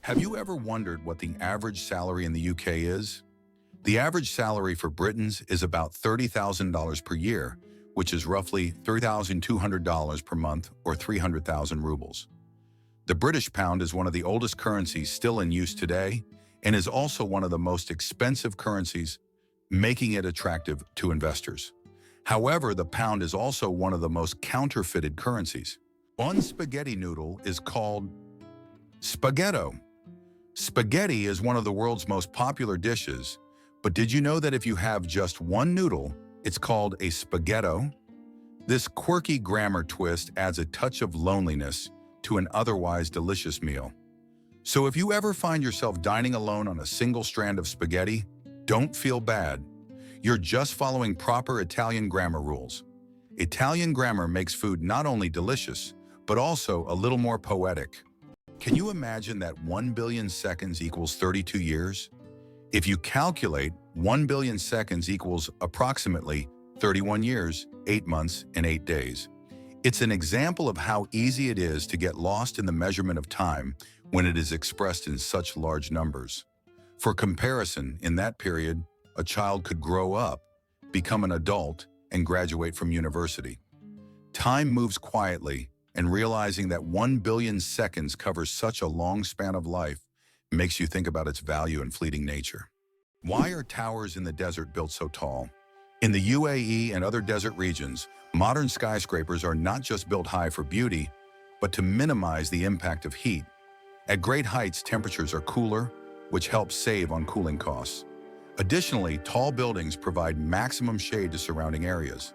Have you ever wondered what the average salary in the UK is? The average salary for Britons is about $30,000 per year, which is roughly $3,200 per month or 300,000 rubles. The British pound is one of the oldest currencies still in use today and is also one of the most expensive currencies, making it attractive to investors. However, the pound is also one of the most counterfeited currencies. One spaghetti noodle is called spaghetto. Spaghetti is one of the world's most popular dishes, but did you know that if you have just one noodle, it's called a spaghetto? This quirky grammar twist adds a touch of loneliness to an otherwise delicious meal. So if you ever find yourself dining alone on a single strand of spaghetti, don't feel bad. You're just following proper Italian grammar rules. Italian grammar makes food not only delicious, but also a little more poetic. Can you imagine that 1 billion seconds equals 32 years? If you calculate, 1 billion seconds equals approximately 31 years, 8 months, and 8 days. It's an example of how easy it is to get lost in the measurement of time when it is expressed in such large numbers. For comparison, in that period, a child could grow up, become an adult, and graduate from university. Time moves quietly, and realizing that 1 billion seconds covers such a long span of life makes you think about its value and fleeting nature. Why are towers in the desert built so tall? In the UAE and other desert regions, modern skyscrapers are not just built high for beauty, but to minimize the impact of heat. At great heights, temperatures are cooler, which helps save on cooling costs. Additionally, tall buildings provide maximum shade to surrounding areas.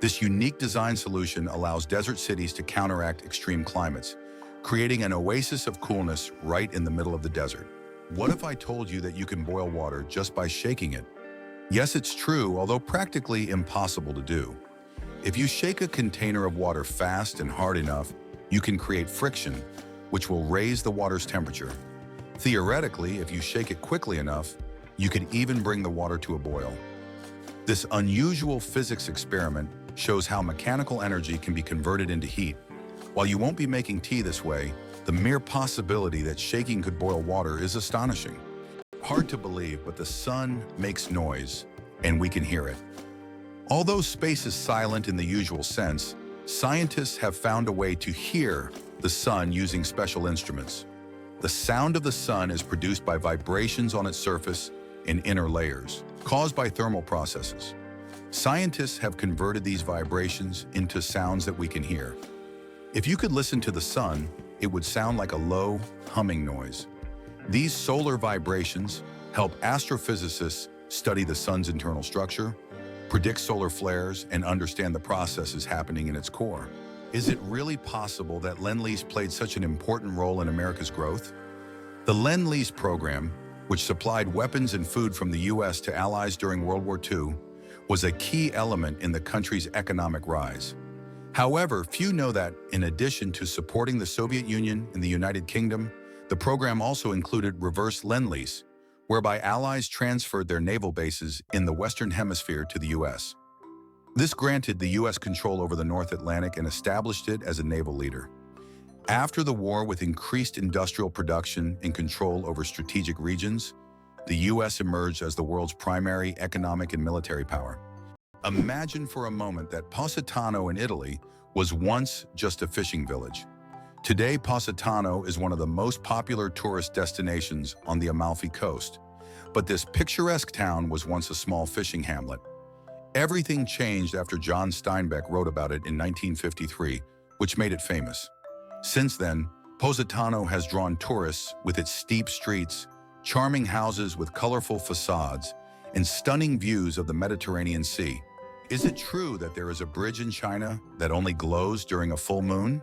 This unique design solution allows desert cities to counteract extreme climates, creating an oasis of coolness right in the middle of the desert. What if I told you that you can boil water just by shaking it? Yes, it's true, although practically impossible to do. If you shake a container of water fast and hard enough, you can create friction, which will raise the water's temperature. Theoretically, if you shake it quickly enough, you could even bring the water to a boil. This unusual physics experiment shows how mechanical energy can be converted into heat. While you won't be making tea this way, the mere possibility that shaking could boil water is astonishing. Hard to believe, but the sun makes noise, and we can hear it. Although space is silent in the usual sense, scientists have found a way to hear the sun using special instruments. The sound of the sun is produced by vibrations on its surface in inner layers, caused by thermal processes. Scientists have converted these vibrations into sounds that we can hear. If you could listen to the sun, it would sound like a low, humming noise. These solar vibrations help astrophysicists study the sun's internal structure, predict solar flares, and understand the processes happening in its core. Is it really possible that Lend-Lease played such an important role in America's growth? The Lend-Lease program, which supplied weapons and food from the US to allies during World War II, was a key element in the country's economic rise. However, few know that, in addition to supporting the Soviet Union and the United Kingdom, the program also included reverse Lend-Lease, whereby allies transferred their naval bases in the Western Hemisphere to the US. This granted the US control over the North Atlantic and established it as a naval leader. After the war, with increased industrial production and control over strategic regions, the US emerged as the world's primary economic and military power. Imagine for a moment that Positano in Italy was once just a fishing village. Today, Positano is one of the most popular tourist destinations on the Amalfi Coast. But this picturesque town was once a small fishing hamlet. Everything changed after John Steinbeck wrote about it in 1953, which made it famous. Since then, Positano has drawn tourists with its steep streets, charming houses with colorful facades, and stunning views of the Mediterranean Sea. Is it true that there is a bridge in China that only glows during a full moon?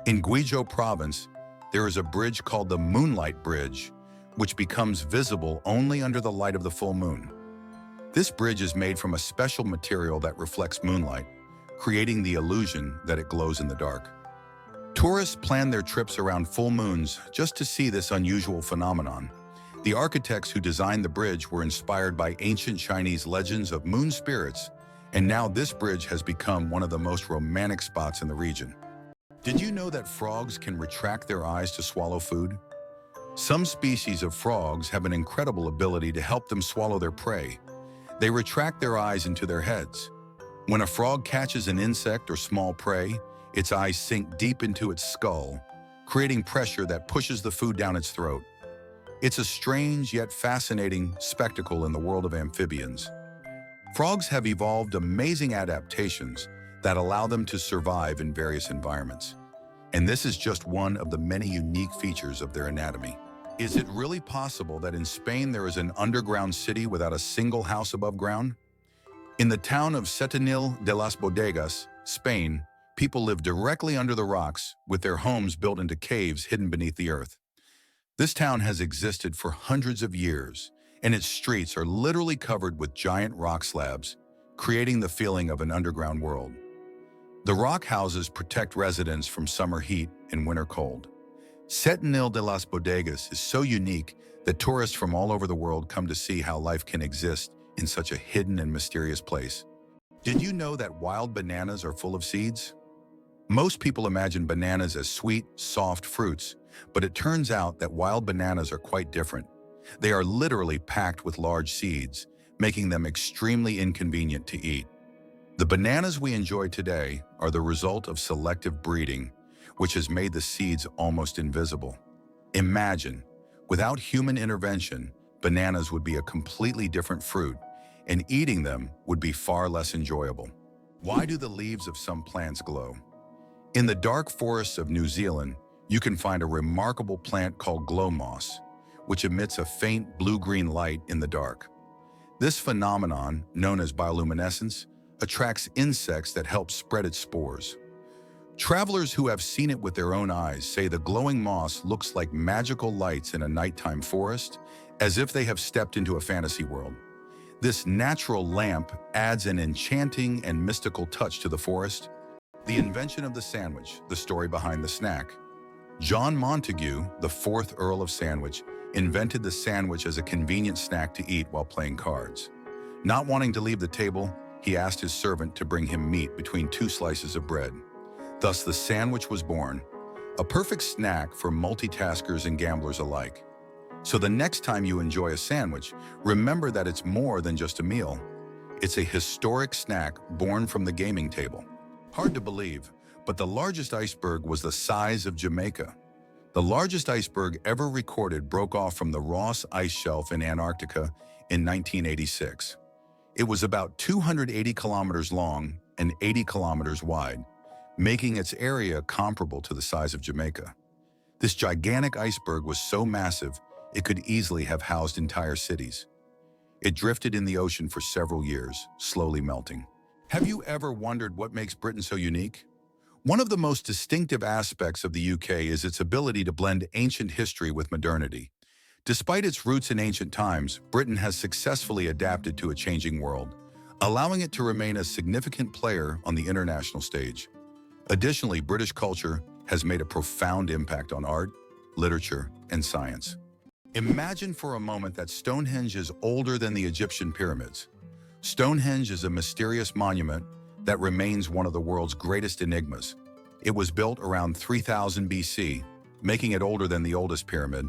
In Guizhou province, there is a bridge called the Moonlight Bridge, which becomes visible only under the light of the full moon. This bridge is made from a special material that reflects moonlight, creating the illusion that it glows in the dark. Tourists plan their trips around full moons just to see this unusual phenomenon. The architects who designed the bridge were inspired by ancient Chinese legends of moon spirits, and now this bridge has become one of the most romantic spots in the region. Did you know that frogs can retract their eyes to swallow food? Some species of frogs have an incredible ability to help them swallow their prey. They retract their eyes into their heads. When a frog catches an insect or small prey, its eyes sink deep into its skull, creating pressure that pushes the food down its throat. It's a strange yet fascinating spectacle in the world of amphibians. Frogs have evolved amazing adaptations that allow them to survive in various environments. And this is just one of the many unique features of their anatomy. Is it really possible that in Spain there is an underground city without a single house above ground? In the town of Centenarian de las Bodegas, Spain, people live directly under the rocks with their homes built into caves hidden beneath the earth. This town has existed for hundreds of years, and its streets are literally covered with giant rock slabs, creating the feeling of an underground world. The rock houses protect residents from summer heat and winter cold. Centenarian de las Bodegas is so unique that tourists from all over the world come to see how life can exist in such a hidden and mysterious place. Did you know that wild bananas are full of seeds? Most people imagine bananas as sweet, soft fruits, but it turns out that wild bananas are quite different. They are literally packed with large seeds, making them extremely inconvenient to eat. The bananas we enjoy today are the result of selective breeding, which has made the seeds almost invisible. Imagine, without human intervention, bananas would be a completely different fruit, and eating them would be far less enjoyable. Why do the leaves of some plants glow? In the dark forests of New Zealand, you can find a remarkable plant called glow moss, which emits a faint blue-green light in the dark. This phenomenon, known as bioluminescence, attracts insects that help spread its spores. Travelers who have seen it with their own eyes say the glowing moss looks like magical lights in a nighttime forest, as if they have stepped into a fantasy world. This natural lamp adds an enchanting and mystical touch to the forest. The invention of the sandwich, the story behind the snack. John Montagu, the 4th Earl of Sandwich, invented the sandwich as a convenient snack to eat while playing cards. Not wanting to leave the table, he asked his servant to bring him meat between 2 slices of bread. Thus, the sandwich was born, a perfect snack for multitaskers and gamblers alike. So the next time you enjoy a sandwich, remember that it's more than just a meal. It's a historic snack born from the gaming table. Hard to believe, but the largest iceberg was the size of Jamaica. The largest iceberg ever recorded broke off from the Ross Ice Shelf in Antarctica in 1986. It was about 280 kilometers long and 80 kilometers wide, making its area comparable to the size of Jamaica. This gigantic iceberg was so massive, it could easily have housed entire cities. It drifted in the ocean for several years, slowly melting. Have you ever wondered what makes Britain so unique? One of the most distinctive aspects of the UK is its ability to blend ancient history with modernity. Despite its roots in ancient times, Britain has successfully adapted to a changing world, allowing it to remain a significant player on the international stage. Additionally, British culture has made a profound impact on art, literature, and science. Imagine for a moment that Stonehenge is older than the Egyptian pyramids. Stonehenge is a mysterious monument that remains one of the world's greatest enigmas. It was built around 3000 BC, making it older than the oldest pyramid,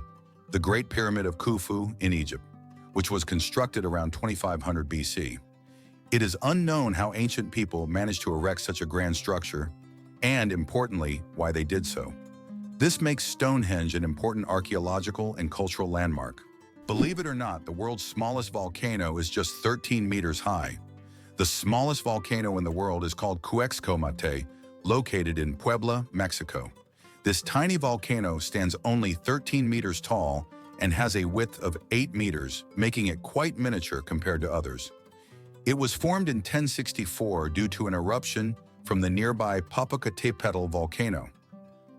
the Great Pyramid of Khufu in Egypt, which was constructed around 2500 BC. It is unknown how ancient people managed to erect such a grand structure, and importantly, why they did so. This makes Stonehenge an important archaeological and cultural landmark. Believe it or not, the world's smallest volcano is just 13 meters high. The smallest volcano in the world is called Cuexcomate, located in Puebla, Mexico. This tiny volcano stands only 13 meters tall and has a width of 8 meters, making it quite miniature compared to others. It was formed in 1064 due to an eruption from the nearby Popocatépetl volcano.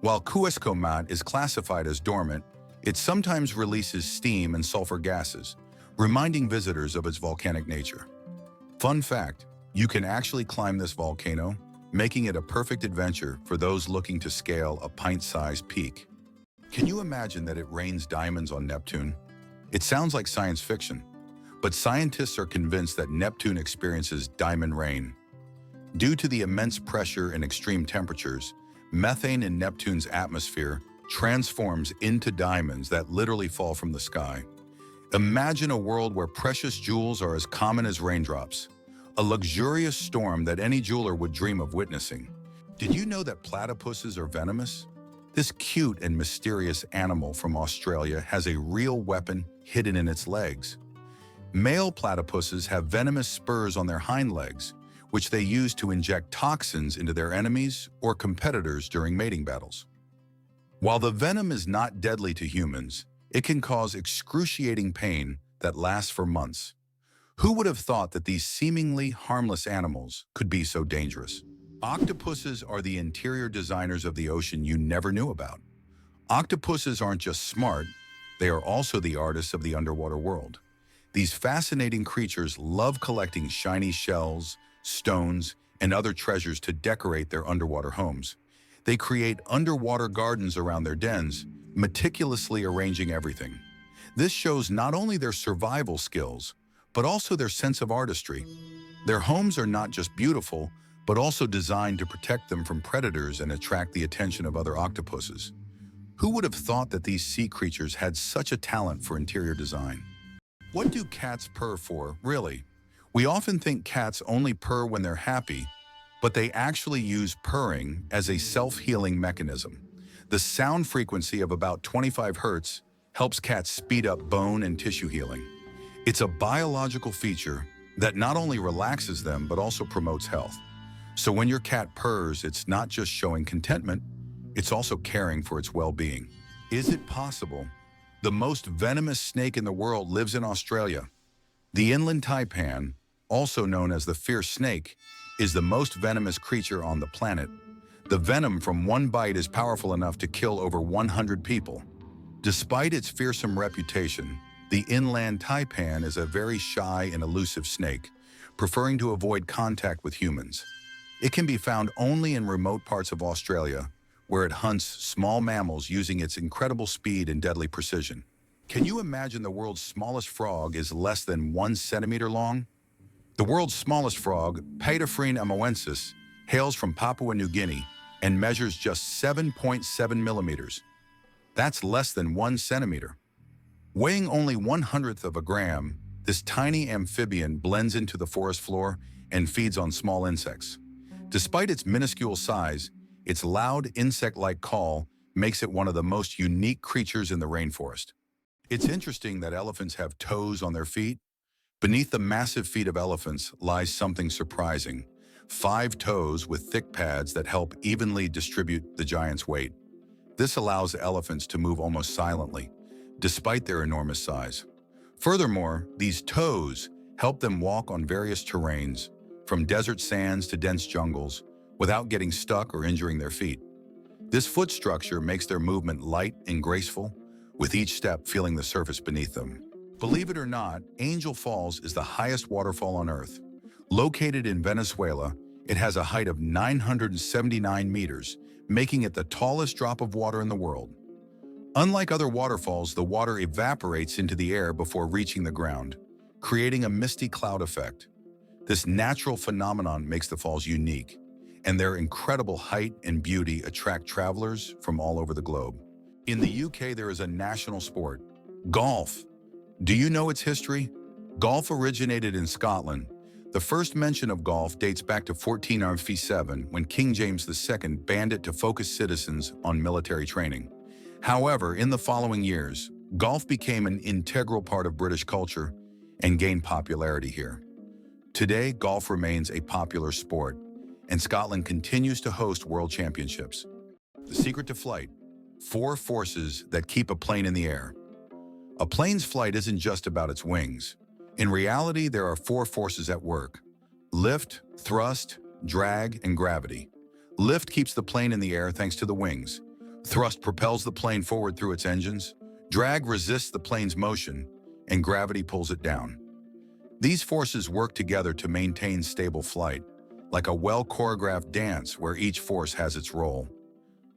While Cuexcomate is classified as dormant, it sometimes releases steam and sulfur gases, reminding visitors of its volcanic nature. Fun fact, you can actually climb this volcano, making it a perfect adventure for those looking to scale a pint-sized peak. Can you imagine that it rains diamonds on Neptune? It sounds like science fiction, but scientists are convinced that Neptune experiences diamond rain. Due to the immense pressure and extreme temperatures, methane in Neptune's atmosphere transforms into diamonds that literally fall from the sky. Imagine a world where precious jewels are as common as raindrops, a luxurious storm that any jeweler would dream of witnessing. Did you know that platypuses are venomous? This cute and mysterious animal from Australia has a real weapon hidden in its legs. Male platypuses have venomous spurs on their hind legs, which they use to inject toxins into their enemies or competitors during mating battles. While the venom is not deadly to humans, it can cause excruciating pain that lasts for months. Who would have thought that these seemingly harmless animals could be so dangerous? Octopuses are the interior designers of the ocean you never knew about. Octopuses aren't just smart, they are also the artists of the underwater world. These fascinating creatures love collecting shiny shells, stones, and other treasures to decorate their underwater homes. They create underwater gardens around their dens, meticulously arranging everything. This shows not only their survival skills, but also their sense of artistry. Their homes are not just beautiful, but also designed to protect them from predators and attract the attention of other octopuses. Who would have thought that these sea creatures had such a talent for interior design? What do cats purr for, really? We often think cats only purr when they're happy, but they actually use purring as a self-healing mechanism. The sound frequency of about 25 Hz helps cats speed up bone and tissue healing. It's a biological feature that not only relaxes them, but also promotes health. So when your cat purrs, it's not just showing contentment, it's also caring for its well-being. Is it possible? The most venomous snake in the world lives in Australia. The Inland Taipan, also known as the fierce snake, is the most venomous creature on the planet. The venom from one bite is powerful enough to kill over 100 people. Despite its fearsome reputation, the Inland Taipan is a very shy and elusive snake, preferring to avoid contact with humans. It can be found only in remote parts of Australia, where it hunts small mammals using its incredible speed and deadly precision. Can you imagine the world's smallest frog is less than 1 centimeter long? The world's smallest frog, Paedophryne amoensis, hails from Papua New Guinea and measures just 7.7 millimeters. That's less than 1 centimeter. Weighing only 1/100th of a gram, this tiny amphibian blends into the forest floor and feeds on small insects. Despite its minuscule size, its loud insect-like call makes it one of the most unique creatures in the rainforest. It's interesting that elephants have toes on their feet. Beneath the massive feet of elephants lies something surprising: 5 toes with thick pads that help evenly distribute the giant's weight. This allows elephants to move almost silently, despite their enormous size. Furthermore, these toes help them walk on various terrains, from desert sands to dense jungles, without getting stuck or injuring their feet. This foot structure makes their movement light and graceful, with each step feeling the surface beneath them. Believe it or not, Angel Falls is the highest waterfall on Earth. Located in Venezuela, it has a height of 979 meters, making it the tallest drop of water in the world. Unlike other waterfalls, the water evaporates into the air before reaching the ground, creating a misty cloud effect. This natural phenomenon makes the falls unique, and their incredible height and beauty attract travelers from all over the globe. In the UK, there is a national sport, golf. Do you know its history? Golf originated in Scotland. The first mention of golf dates back to 1497, when King James II banned it to focus citizens on military training. However, in the following years, golf became an integral part of British culture and gained popularity here. Today, golf remains a popular sport, and Scotland continues to host world championships. The secret to flight: 4 forces that keep a plane in the air. A plane's flight isn't just about its wings. In reality, there are 4 forces at work: lift, thrust, drag, and gravity. Lift keeps the plane in the air thanks to the wings. Thrust propels the plane forward through its engines. Drag resists the plane's motion, and gravity pulls it down. These forces work together to maintain stable flight, like a well-choreographed dance where each force has its role.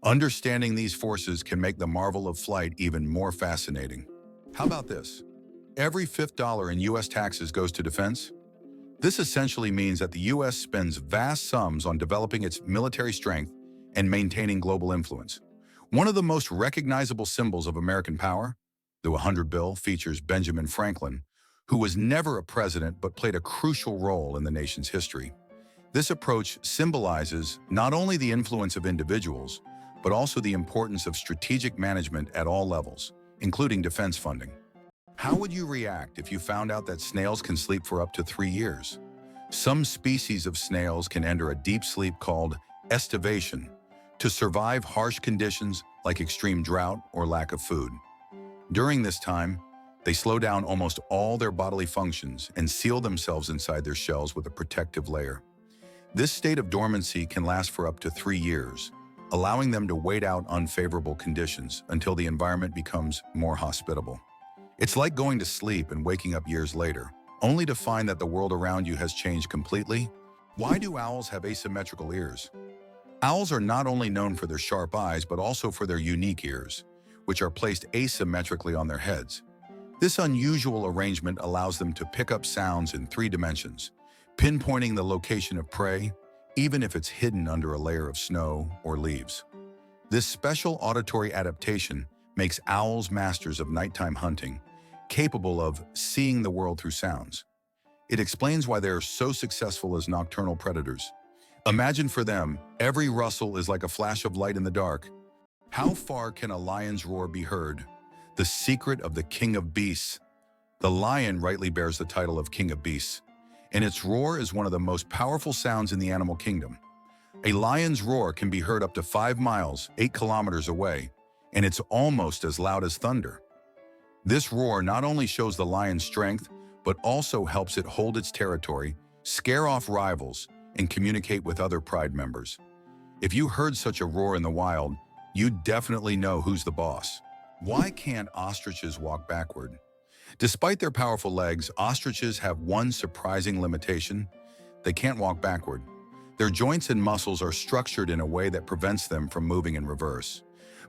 Understanding these forces can make the marvel of flight even more fascinating. How about this? Every fifth dollar in U.S. taxes goes to defense. This essentially means that the U.S. spends vast sums on developing its military strength and maintaining global influence. One of the most recognizable symbols of American power, the 100 bill, features Benjamin Franklin, who was never a president but played a crucial role in the nation's history. This approach symbolizes not only the influence of individuals, but also the importance of strategic management at all levels, including defense funding. How would you react if you found out that snails can sleep for up to 3 years? Some species of snails can enter a deep sleep called estivation to survive harsh conditions like extreme drought or lack of food. During this time, they slow down almost all their bodily functions and seal themselves inside their shells with a protective layer. This state of dormancy can last for up to 3 years, allowing them to wait out unfavorable conditions until the environment becomes more hospitable. It's like going to sleep and waking up years later, only to find that the world around you has changed completely. Why do owls have asymmetrical ears? Owls are not only known for their sharp eyes, but also for their unique ears, which are placed asymmetrically on their heads. This unusual arrangement allows them to pick up sounds in 3 dimensions, pinpointing the location of prey, even if it's hidden under a layer of snow or leaves. This special auditory adaptation makes owls masters of nighttime hunting, capable of seeing the world through sounds. It explains why they're so successful as nocturnal predators. Imagine for them, every rustle is like a flash of light in the dark. How far can a lion's roar be heard? The secret of the king of beasts. The lion rightly bears the title of king of beasts, and its roar is one of the most powerful sounds in the animal kingdom. A lion's roar can be heard up to 5 miles, 8 kilometers away, and it's almost as loud as thunder. This roar not only shows the lion's strength, but also helps it hold its territory, scare off rivals, and communicate with other pride members. If you heard such a roar in the wild, you'd definitely know who's the boss. Why can't ostriches walk backward? Despite their powerful legs, ostriches have one surprising limitation: they can't walk backward. Their joints and muscles are structured in a way that prevents them from moving in reverse.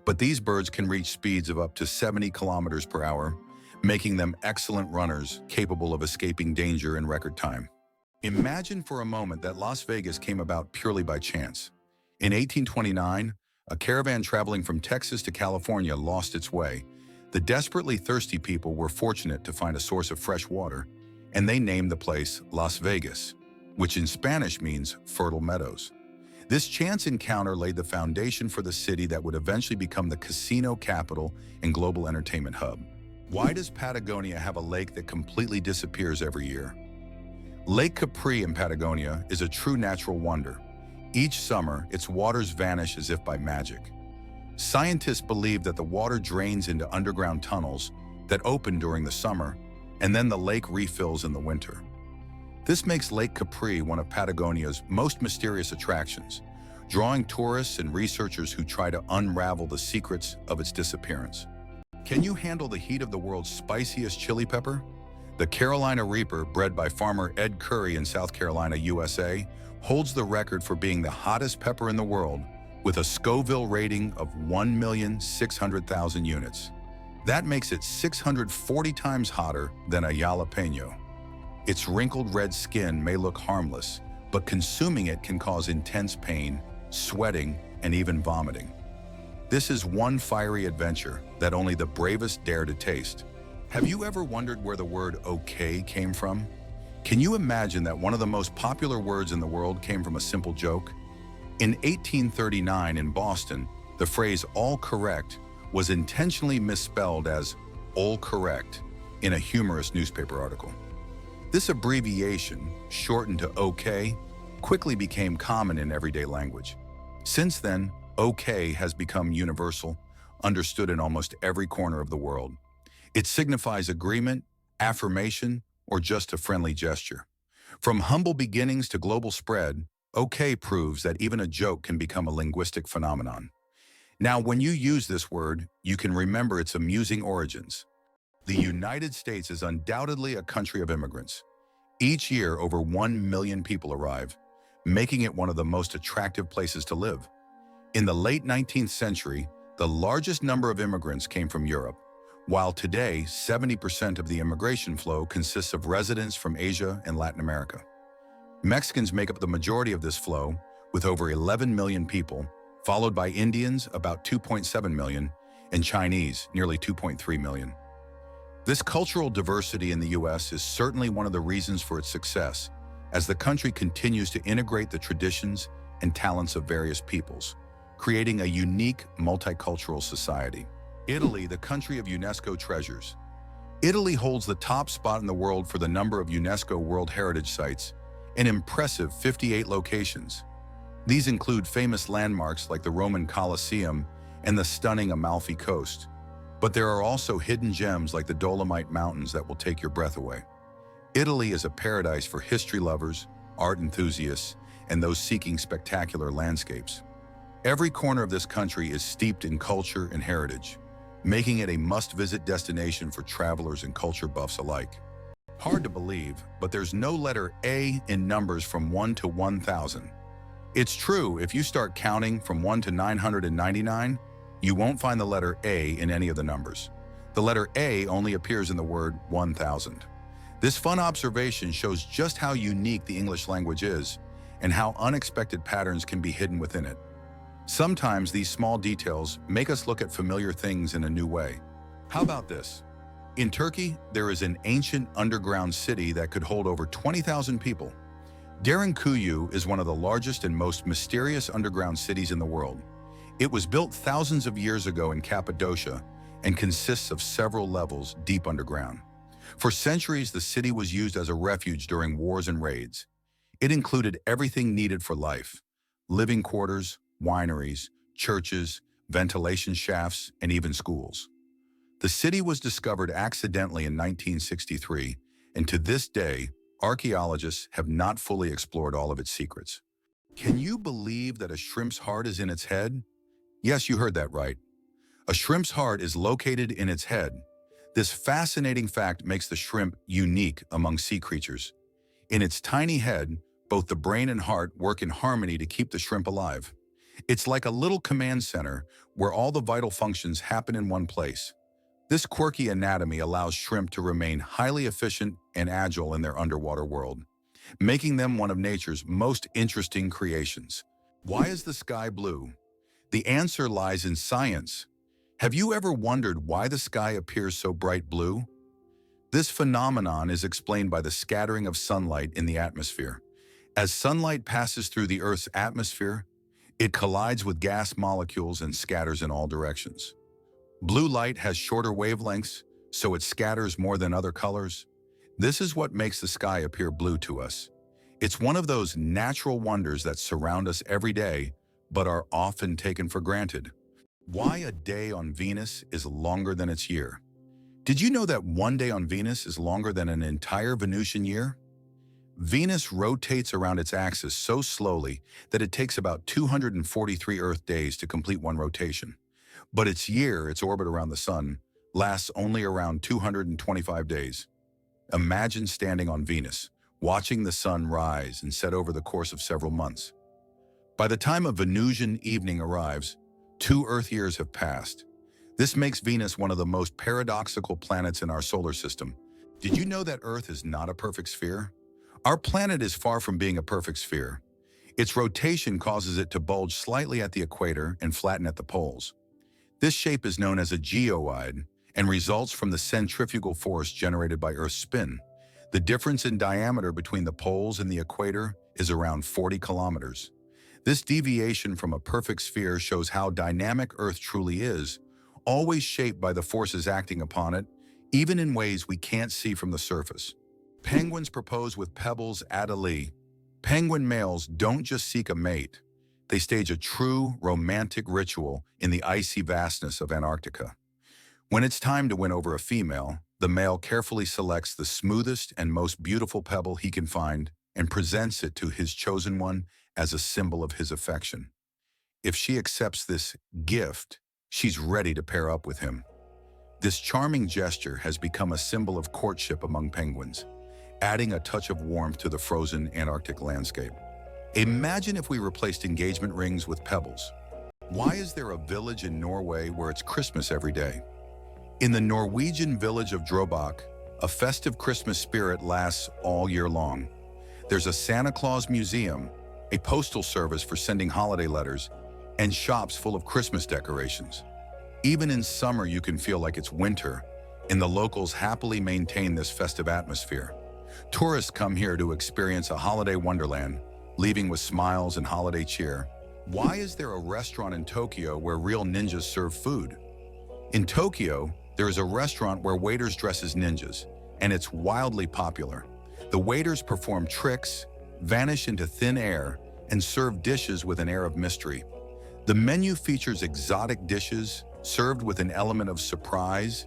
But these birds can reach speeds of up to 70 kilometers per hour, making them excellent runners capable of escaping danger in record time. Imagine for a moment that Las Vegas came about purely by chance. In 1829, a caravan traveling from Texas to California lost its way. The desperately thirsty people were fortunate to find a source of fresh water, and they named the place Las Vegas, which in Spanish means fertile meadows. This chance encounter laid the foundation for the city that would eventually become the casino capital and global entertainment hub. Why does Patagonia have a lake that completely disappears every year? Lake Capri in Patagonia is a true natural wonder. Each summer, its waters vanish as if by magic. Scientists believe that the water drains into underground tunnels that open during the summer, and then the lake refills in the winter. This makes Lake Capri one of Patagonia's most mysterious attractions, drawing tourists and researchers who try to unravel the secrets of its disappearance. Can you handle the heat of the world's spiciest chili pepper? The Carolina Reaper, bred by farmer Ed Curry in South Carolina, USA, holds the record for being the hottest pepper in the world, with a Scoville rating of 1,600,000 units. That makes it 640 times hotter than a jalapeno. Its wrinkled red skin may look harmless, but consuming it can cause intense pain, sweating, and even vomiting. This is one fiery adventure that only the bravest dare to taste. Have you ever wondered where the word okay came from? Can you imagine that one of the most popular words in the world came from a simple joke? In 1839 in Boston, the phrase all correct was intentionally misspelled as all correct in a humorous newspaper article. This abbreviation, shortened to OK, quickly became common in everyday language. Since then, OK has become universal, understood in almost every corner of the world. It signifies agreement, affirmation, or just a friendly gesture. From humble beginnings to global spread, OK proves that even a joke can become a linguistic phenomenon. Now, when you use this word, you can remember its amusing origins. The United States is undoubtedly a country of immigrants. Each year, over 1 million people arrive, making it one of the most attractive places to live. In the late 19th century, the largest number of immigrants came from Europe, while today 70% of the immigration flow consists of residents from Asia and Latin America. Mexicans make up the majority of this flow, with over 11 million people, followed by Indians, about 2.7 million, and Chinese, nearly 2.3 million. This cultural diversity in the US is certainly one of the reasons for its success, as the country continues to integrate the traditions and talents of various peoples, creating a unique multicultural society. Italy, the country of UNESCO treasures. Italy holds the top spot in the world for the number of UNESCO World Heritage Sites, an impressive 58 locations. These include famous landmarks like the Roman Colosseum and the stunning Amalfi Coast. But there are also hidden gems like the Dolomite Mountains that will take your breath away. Italy is a paradise for history lovers, art enthusiasts, and those seeking spectacular landscapes. Every corner of this country is steeped in culture and heritage, making it a must-visit destination for travelers and culture buffs alike. Hard to believe, but there's no letter A in numbers from 1 to 1,000. It's true, if you start counting from 1 to 999, you won't find the letter A in any of the numbers. The letter A only appears in the word 1,000. This fun observation shows just how unique the English language is and how unexpected patterns can be hidden within it. Sometimes these small details make us look at familiar things in a new way. How about this? In Turkey, there is an ancient underground city that could hold over 20,000 people. Derinkuyu is one of the largest and most mysterious underground cities in the world. It was built thousands of years ago in Cappadocia and consists of several levels deep underground. For centuries, the city was used as a refuge during wars and raids. It included everything needed for life: living quarters, wineries, churches, ventilation shafts, and even schools. The city was discovered accidentally in 1963, and to this day, archaeologists have not fully explored all of its secrets. Can you believe that a shrimp's heart is in its head? Yes, you heard that right. A shrimp's heart is located in its head. This fascinating fact makes the shrimp unique among sea creatures. In its tiny head, both the brain and heart work in harmony to keep the shrimp alive. It's like a little command center where all the vital functions happen in one place. This quirky anatomy allows shrimp to remain highly efficient and agile in their underwater world, making them one of nature's most interesting creations. Why is the sky blue? The answer lies in science. Have you ever wondered why the sky appears so bright blue? This phenomenon is explained by the scattering of sunlight in the atmosphere. As sunlight passes through the Earth's atmosphere, it collides with gas molecules and scatters in all directions. Blue light has shorter wavelengths, so it scatters more than other colors. This is what makes the sky appear blue to us. It's one of those natural wonders that surround us every day, but are often taken for granted. Why a day on Venus is longer than its year? Did you know that one day on Venus is longer than an entire Venusian year? Venus rotates around its axis so slowly that it takes about 243 Earth days to complete one rotation. But its orbit around the Sun, lasts only around 225 days. Imagine standing on Venus, watching the Sun rise and set over the course of several months. By the time a Venusian evening arrives, 2 Earth years have passed. This makes Venus one of the most paradoxical planets in our solar system. Did you know that Earth is not a perfect sphere? Our planet is far from being a perfect sphere. Its rotation causes it to bulge slightly at the equator and flatten at the poles. This shape is known as a geoid and results from the centrifugal force generated by Earth's spin. The difference in diameter between the poles and the equator is around 40 kilometers. This deviation from a perfect sphere shows how dynamic Earth truly is, always shaped by the forces acting upon it, even in ways we can't see from the surface. Penguins propose with pebbles at a lee. Penguin males don't just seek a mate. They stage a true romantic ritual in the icy vastness of Antarctica. When it's time to win over a female, the male carefully selects the smoothest and most beautiful pebble he can find and presents it to his chosen one as a symbol of his affection. If she accepts this gift, she's ready to pair up with him. This charming gesture has become a symbol of courtship among penguins, adding a touch of warmth to the frozen Antarctic landscape. Imagine if we replaced engagement rings with pebbles. Why is there a village in Norway where it's Christmas every day? In the Norwegian village of Drøbak, a festive Christmas spirit lasts all year long. There's a Santa Claus museum, a postal service for sending holiday letters, and shops full of Christmas decorations. Even in summer, you can feel like it's winter, and the locals happily maintain this festive atmosphere. Tourists come here to experience a holiday wonderland, leaving with smiles and holiday cheer. Why is there a restaurant in Tokyo where real ninjas serve food? In Tokyo, there is a restaurant where waiters dress as ninjas, and it's wildly popular. The waiters perform tricks, vanish into thin air, and serve dishes with an air of mystery. The menu features exotic dishes, served with an element of surprise,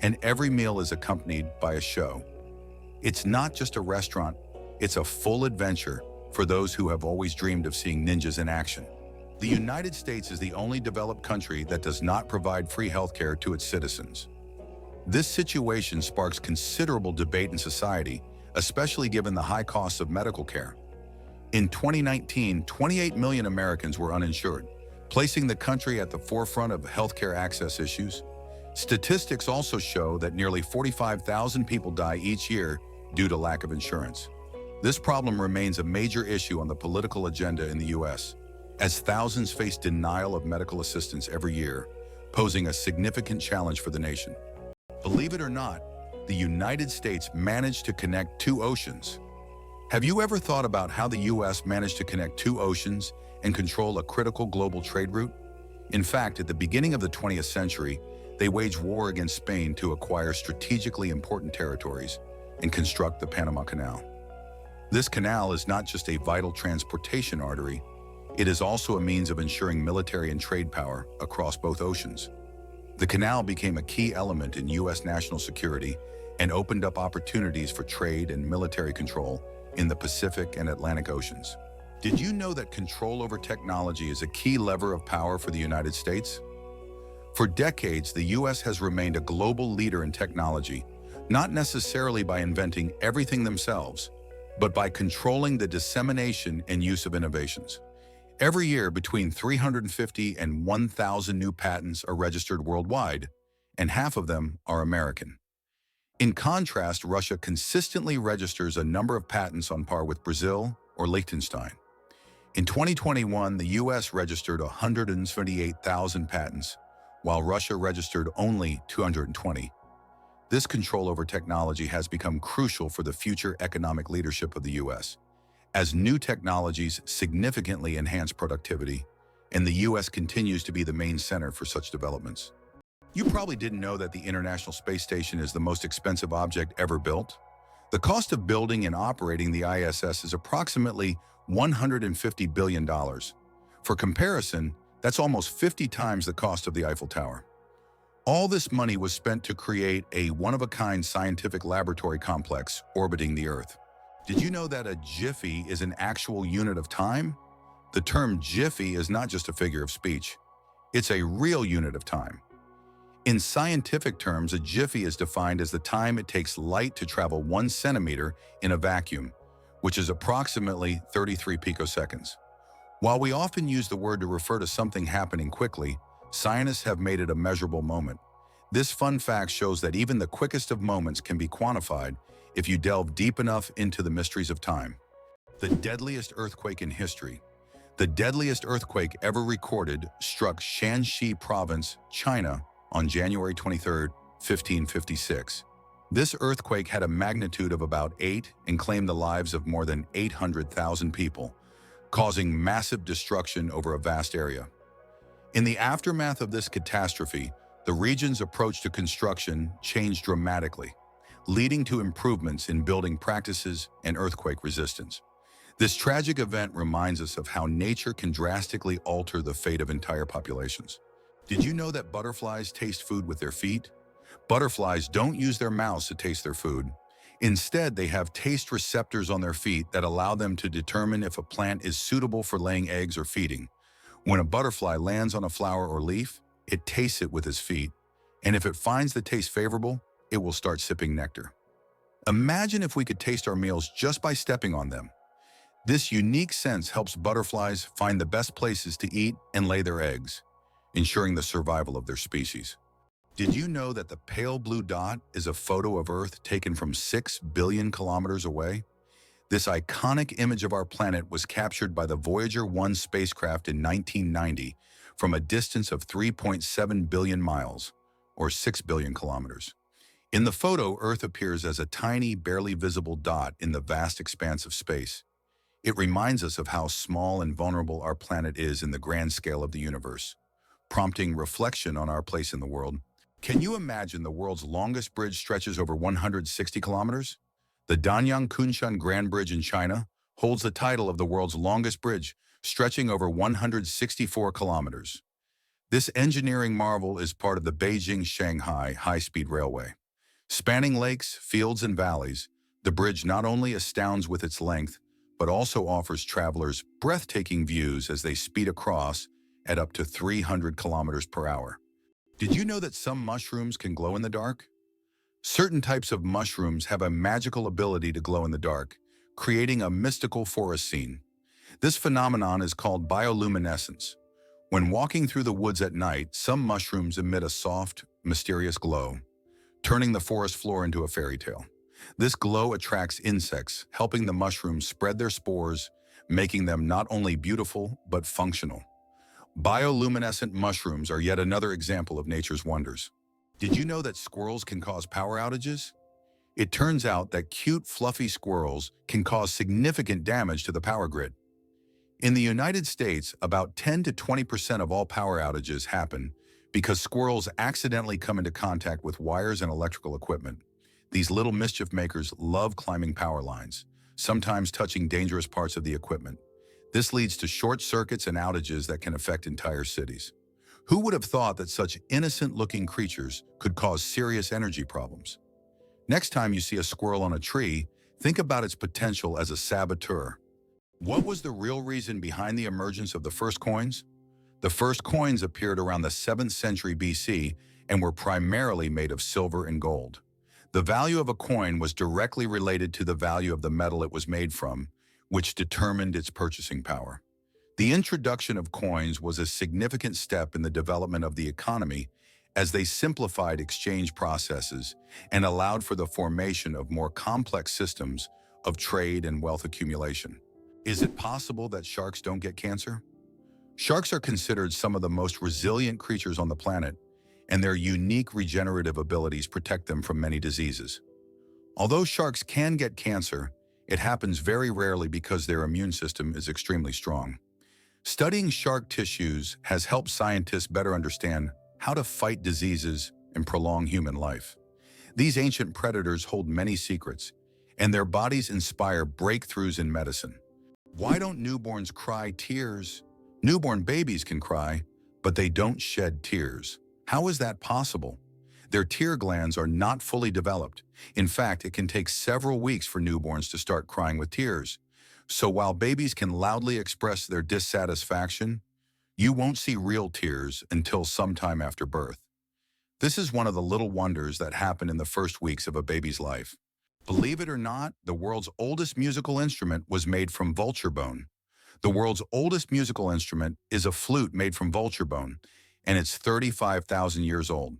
and every meal is accompanied by a show. It's not just a restaurant, it's a full adventure for those who have always dreamed of seeing ninjas in action. The United States is the only developed country that does not provide free healthcare to its citizens. This situation sparks considerable debate in society, especially given the high costs of medical care. In 2019, 28 million Americans were uninsured, placing the country at the forefront of healthcare access issues. Statistics also show that nearly 45,000 people die each year due to lack of insurance. This problem remains a major issue on the political agenda in the US, as thousands face denial of medical assistance every year, posing a significant challenge for the nation. Believe it or not, the United States managed to connect two oceans. Have you ever thought about how the US managed to connect two oceans and control a critical global trade route? In fact, at the beginning of the 20th century, they waged war against Spain to acquire strategically important territories and construct the Panama Canal. This canal is not just a vital transportation artery, it is also a means of ensuring military and trade power across both oceans. The canal became a key element in US national security and opened up opportunities for trade and military control in the Pacific and Atlantic Oceans. Did you know that control over technology is a key lever of power for the United States? For decades, the US has remained a global leader in technology, not necessarily by inventing everything themselves, but by controlling the dissemination and use of innovations. Every year, between 350 and 1,000 new patents are registered worldwide, and half of them are American. In contrast, Russia consistently registers a number of patents on par with Brazil or Liechtenstein. In 2021, the US registered 178,000 patents, while Russia registered only 220. This control over technology has become crucial for the future economic leadership of the US, as new technologies significantly enhance productivity, and the US continues to be the main center for such developments. You probably didn't know that the International Space Station is the most expensive object ever built. The cost of building and operating the ISS is approximately $150 billion. For comparison, that's almost 50 times the cost of the Eiffel Tower. All this money was spent to create a one-of-a-kind scientific laboratory complex orbiting the Earth. Did you know that a jiffy is an actual unit of time? The term jiffy is not just a figure of speech. It's a real unit of time. In scientific terms, a jiffy is defined as the time it takes light to travel 1 centimeter in a vacuum, which is approximately 33 picoseconds. While we often use the word to refer to something happening quickly, scientists have made it a measurable moment. This fun fact shows that even the quickest of moments can be quantified if you delve deep enough into the mysteries of time. The deadliest earthquake in history. The deadliest earthquake ever recorded struck Shanxi Province, China, on January 23, 1556. This earthquake had a magnitude of about 8 and claimed the lives of more than 800,000 people, causing massive destruction over a vast area. In the aftermath of this catastrophe, the region's approach to construction changed dramatically, leading to improvements in building practices and earthquake resistance. This tragic event reminds us of how nature can drastically alter the fate of entire populations. Did you know that butterflies taste food with their feet? Butterflies don't use their mouths to taste their food. Instead, they have taste receptors on their feet that allow them to determine if a plant is suitable for laying eggs or feeding. When a butterfly lands on a flower or leaf, it tastes it with its feet, and if it finds the taste favorable, it will start sipping nectar. Imagine if we could taste our meals just by stepping on them. This unique sense helps butterflies find the best places to eat and lay their eggs, ensuring the survival of their species. Did you know that the pale blue dot is a photo of Earth taken from 6 billion kilometers away? This iconic image of our planet was captured by the Voyager 1 spacecraft in 1990 from a distance of 3.7 billion miles, or 6 billion kilometers. In the photo, Earth appears as a tiny, barely visible dot in the vast expanse of space. It reminds us of how small and vulnerable our planet is in the grand scale of the universe, prompting reflection on our place in the world. Can you imagine the world's longest bridge stretches over 160 kilometers? The Danyang Kunshan Grand Bridge in China holds the title of the world's longest bridge, stretching over 164 kilometers. This engineering marvel is part of the Beijing-Shanghai high-speed railway. Spanning lakes, fields, and valleys, the bridge not only astounds with its length, but also offers travelers breathtaking views as they speed across at up to 300 kilometers per hour. Did you know that some mushrooms can glow in the dark? Certain types of mushrooms have a magical ability to glow in the dark, creating a mystical forest scene. This phenomenon is called bioluminescence. When walking through the woods at night, some mushrooms emit a soft, mysterious glow, turning the forest floor into a fairy tale. This glow attracts insects, helping the mushrooms spread their spores, making them not only beautiful, but functional. Bioluminescent mushrooms are yet another example of nature's wonders. Did you know that squirrels can cause power outages? It turns out that cute, fluffy squirrels can cause significant damage to the power grid. In the United States, about 10 to 20% of all power outages happen because squirrels accidentally come into contact with wires and electrical equipment. These little mischief makers love climbing power lines, sometimes touching dangerous parts of the equipment. This leads to short circuits and outages that can affect entire cities. Who would have thought that such innocent-looking creatures could cause serious energy problems? Next time you see a squirrel on a tree, think about its potential as a saboteur. What was the real reason behind the emergence of the first coins? The first coins appeared around the 7th century BC and were primarily made of silver and gold. The value of a coin was directly related to the value of the metal it was made from, which determined its purchasing power. The introduction of coins was a significant step in the development of the economy as they simplified exchange processes and allowed for the formation of more complex systems of trade and wealth accumulation. Is it possible that sharks don't get cancer? Sharks are considered some of the most resilient creatures on the planet, and their unique regenerative abilities protect them from many diseases. Although sharks can get cancer, it happens very rarely because their immune system is extremely strong. Studying shark tissues has helped scientists better understand how to fight diseases and prolong human life. These ancient predators hold many secrets, and their bodies inspire breakthroughs in medicine. Why don't newborns cry tears? Newborn babies can cry, but they don't shed tears. How is that possible? Their tear glands are not fully developed. In fact, it can take several weeks for newborns to start crying with tears. So while babies can loudly express their dissatisfaction, you won't see real tears until sometime after birth. This is one of the little wonders that happen in the first weeks of a baby's life. Believe it or not, the world's oldest musical instrument was made from vulture bone. The world's oldest musical instrument is a flute made from vulture bone, and it's 35,000 years old.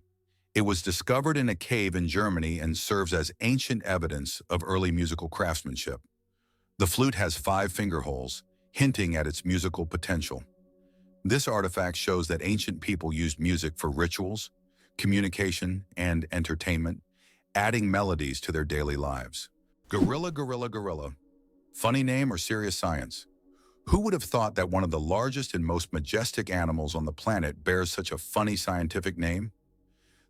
It was discovered in a cave in Germany and serves as ancient evidence of early musical craftsmanship. The flute has 5 finger holes, hinting at its musical potential. This artifact shows that ancient people used music for rituals, communication, and entertainment, adding melodies to their daily lives. Gorilla, gorilla, gorilla. Funny name or serious science? Who would have thought that one of the largest and most majestic animals on the planet bears such a funny scientific name?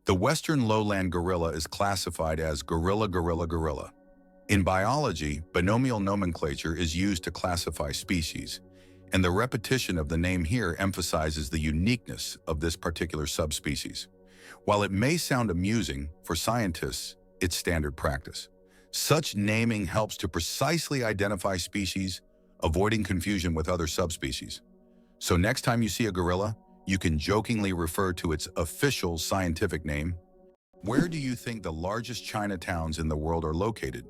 The western lowland gorilla is classified as gorilla, gorilla, gorilla. In biology, binomial nomenclature is used to classify species, and the repetition of the name here emphasizes the uniqueness of this particular subspecies. While it may sound amusing, for scientists, it's standard practice. Such naming helps to precisely identify species, avoiding confusion with other subspecies. So next time you see a gorilla, you can jokingly refer to its official scientific name. Where do you think the largest Chinatowns in the world are located?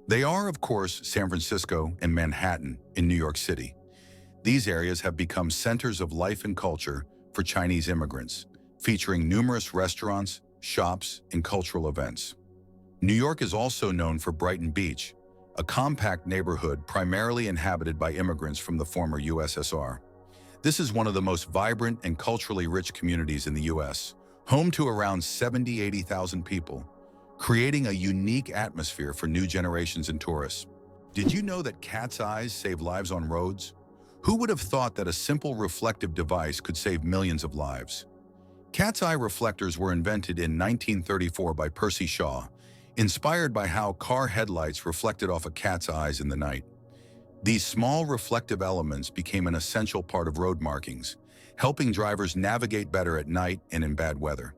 They are, of course, San Francisco and Manhattan in New York City. These areas have become centers of life and culture for Chinese immigrants, featuring numerous restaurants, shops, and cultural events. New York is also known for Brighton Beach, a compact neighborhood primarily inhabited by immigrants from the former USSR. This is one of the most vibrant and culturally rich communities in the US, home to around 80,000 people, creating a unique atmosphere for new generations and tourists. Did you know that cat's eyes save lives on roads? Who would have thought that a simple reflective device could save millions of lives? Cat's eye reflectors were invented in 1934 by Percy Shaw, inspired by how car headlights reflected off a cat's eyes in the night. These small reflective elements became an essential part of road markings, helping drivers navigate better at night and in bad weather.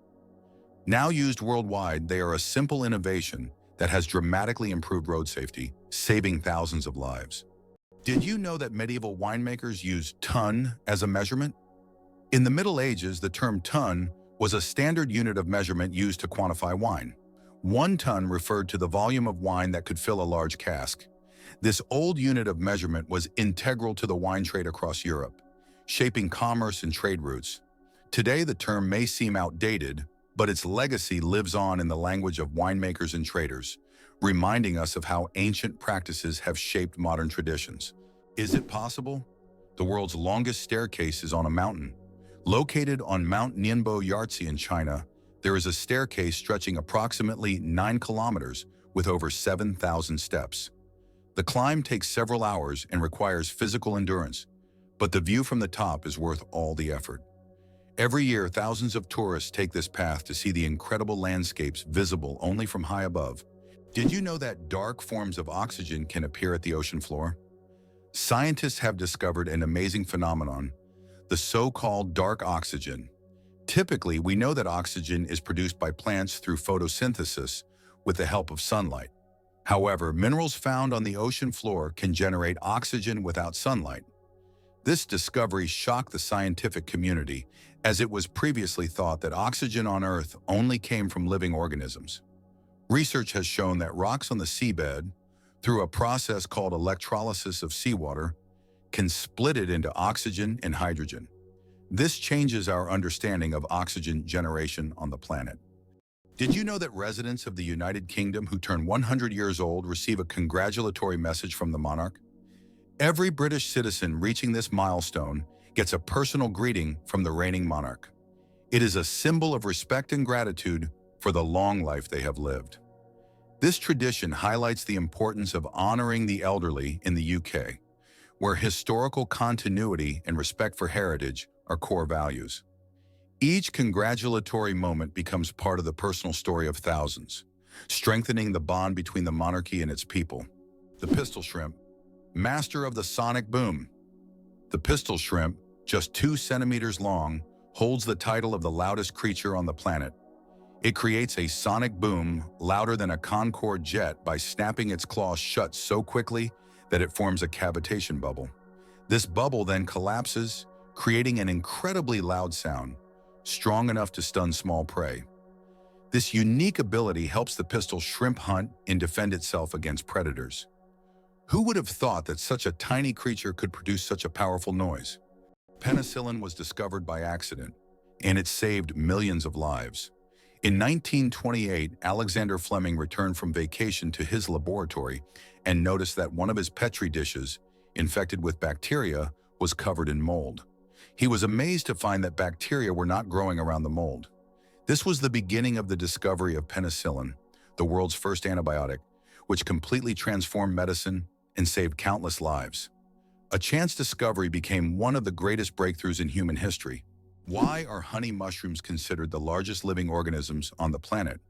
Now used worldwide, they are a simple innovation that has dramatically improved road safety, saving thousands of lives. Did you know that medieval winemakers used ton as a measurement? In the Middle Ages, the term ton was a standard unit of measurement used to quantify wine. 1 ton referred to the volume of wine that could fill a large cask. This old unit of measurement was integral to the wine trade across Europe, shaping commerce and trade routes. Today, the term may seem outdated, but its legacy lives on in the language of winemakers and traders, reminding us of how ancient practices have shaped modern traditions. Is it possible? The world's longest staircase is on a mountain. Located on Mount Nianbo Yartze in China, there is a staircase stretching approximately 9 kilometers with over 7,000 steps. The climb takes several hours and requires physical endurance, but the view from the top is worth all the effort. Every year, thousands of tourists take this path to see the incredible landscapes visible only from high above. Did you know that dark forms of oxygen can appear at the ocean floor? Scientists have discovered an amazing phenomenon, the so-called dark oxygen. Typically, we know that oxygen is produced by plants through photosynthesis with the help of sunlight. However, minerals found on the ocean floor can generate oxygen without sunlight. This discovery shocked the scientific community, as it was previously thought that oxygen on Earth only came from living organisms. Research has shown that rocks on the seabed, through a process called electrolysis of seawater, can split it into oxygen and hydrogen. This changes our understanding of oxygen generation on the planet. Did you know that residents of the United Kingdom who turn 100 years old receive a congratulatory message from the monarch? Every British citizen reaching this milestone gets a personal greeting from the reigning monarch. It is a symbol of respect and gratitude for the long life they have lived. This tradition highlights the importance of honoring the elderly in the UK, where historical continuity and respect for heritage are core values. Each congratulatory moment becomes part of the personal story of thousands, strengthening the bond between the monarchy and its people. The pistol shrimp, master of the sonic boom. The pistol shrimp, just 2 centimeters long, holds the title of the loudest creature on the planet. It creates a sonic boom louder than a Concorde jet by snapping its claws shut so quickly that it forms a cavitation bubble. This bubble then collapses, creating an incredibly loud sound, strong enough to stun small prey. This unique ability helps the pistol shrimp hunt and defend itself against predators. Who would have thought that such a tiny creature could produce such a powerful noise? Penicillin was discovered by accident, and it saved millions of lives. In 1928, Alexander Fleming returned from vacation to his laboratory and noticed that one of his Petri dishes, infected with bacteria, was covered in mold. He was amazed to find that bacteria were not growing around the mold. This was the beginning of the discovery of penicillin, the world's first antibiotic, which completely transformed medicine and saved countless lives. A chance discovery became one of the greatest breakthroughs in human history. Why are honey mushrooms considered the largest living organisms on the planet?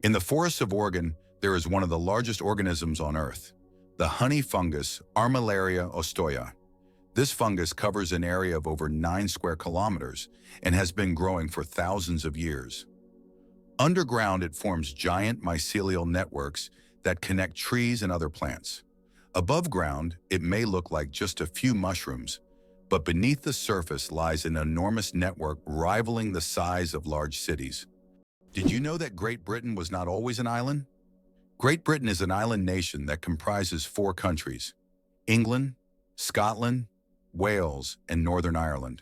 In the forests of Oregon, there is one of the largest organisms on Earth, the honey fungus Armillaria ostoya. This fungus covers an area of over 9 square kilometers and has been growing for thousands of years. Underground, it forms giant mycelial networks that connect trees and other plants. Above ground, it may look like just a few mushrooms, but beneath the surface lies an enormous network rivaling the size of large cities. Did you know that Great Britain was not always an island? Great Britain is an island nation that comprises 4 countries: England, Scotland, Wales, and Northern Ireland.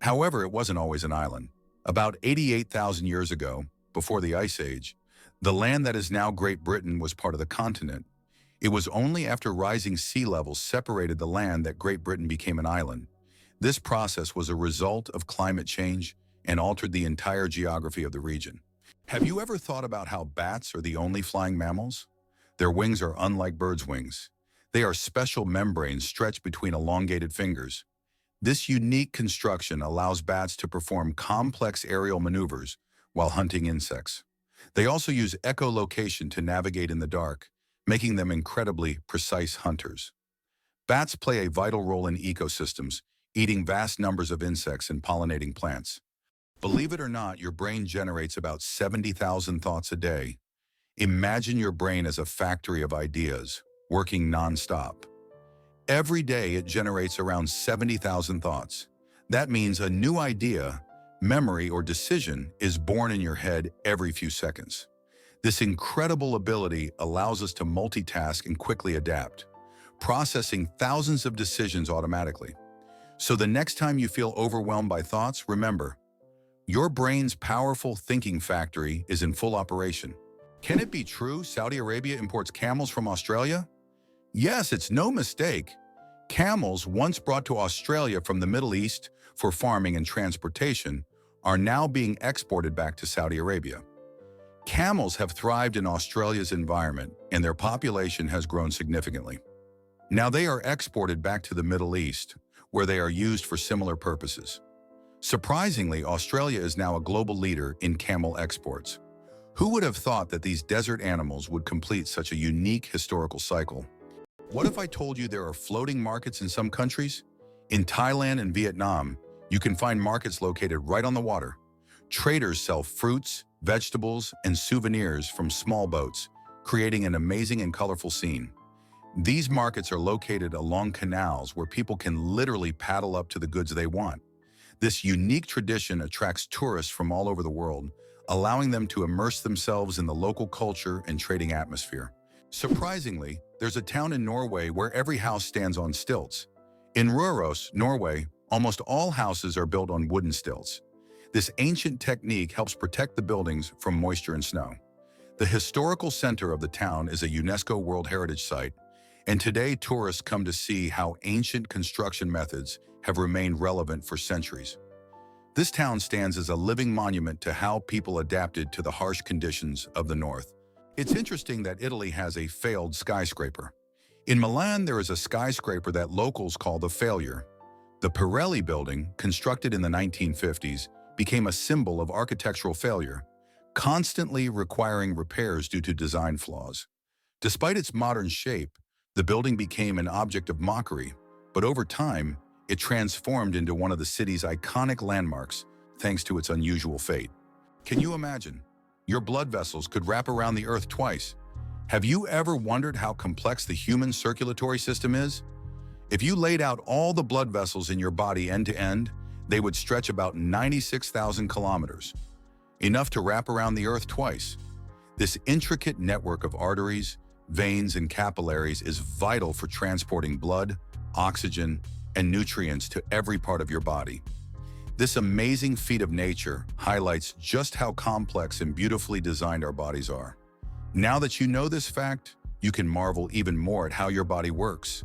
However, it wasn't always an island. About 88,000 years ago, before the Ice Age, the land that is now Great Britain was part of the continent. It was only after rising sea levels separated the land that Great Britain became an island. This process was a result of climate change and altered the entire geography of the region. Have you ever thought about how bats are the only flying mammals? Their wings are unlike birds' wings. They are special membranes stretched between elongated fingers. This unique construction allows bats to perform complex aerial maneuvers while hunting insects. They also use echolocation to navigate in the dark, making them incredibly precise hunters. Bats play a vital role in ecosystems, eating vast numbers of insects and pollinating plants. Believe it or not, your brain generates about 70,000 thoughts a day. Imagine your brain as a factory of ideas, working nonstop. Every day it generates around 70,000 thoughts. That means a new idea, memory, or decision is born in your head every few seconds. This incredible ability allows us to multitask and quickly adapt, processing thousands of decisions automatically. So the next time you feel overwhelmed by thoughts, remember, your brain's powerful thinking factory is in full operation. Can it be true Saudi Arabia imports camels from Australia? Yes, it's no mistake. Camels, once brought to Australia from the Middle East for farming and transportation, are now being exported back to Saudi Arabia. Camels have thrived in Australia's environment, and their population has grown significantly. Now they are exported back to the Middle East, where they are used for similar purposes. Surprisingly, Australia is now a global leader in camel exports. Who would have thought that these desert animals would complete such a unique historical cycle? What if I told you there are floating markets in some countries? In Thailand and Vietnam, you can find markets located right on the water. Traders sell fruits, vegetables, and souvenirs from small boats, creating an amazing and colorful scene. These markets are located along canals where people can literally paddle up to the goods they want. This unique tradition attracts tourists from all over the world, allowing them to immerse themselves in the local culture and trading atmosphere. Surprisingly, there's a town in Norway where every house stands on stilts. In Røros, Norway, almost all houses are built on wooden stilts. This ancient technique helps protect the buildings from moisture and snow. The historical center of the town is a UNESCO World Heritage Site, and today tourists come to see how ancient construction methods have remained relevant for centuries. This town stands as a living monument to how people adapted to the harsh conditions of the north. It's interesting that Italy has a failed skyscraper. In Milan, there is a skyscraper that locals call the Failure. The Pirelli building, constructed in the 1950s, became a symbol of architectural failure, constantly requiring repairs due to design flaws. Despite its modern shape, the building became an object of mockery, but over time, it transformed into one of the city's iconic landmarks thanks to its unusual fate. Can you imagine? Your blood vessels could wrap around the Earth twice. Have you ever wondered how complex the human circulatory system is? If you laid out all the blood vessels in your body end to end, they would stretch about 96,000 kilometers, enough to wrap around the Earth twice. This intricate network of arteries, veins, and capillaries is vital for transporting blood, oxygen, and nutrients to every part of your body. This amazing feat of nature highlights just how complex and beautifully designed our bodies are. Now that you know this fact, you can marvel even more at how your body works.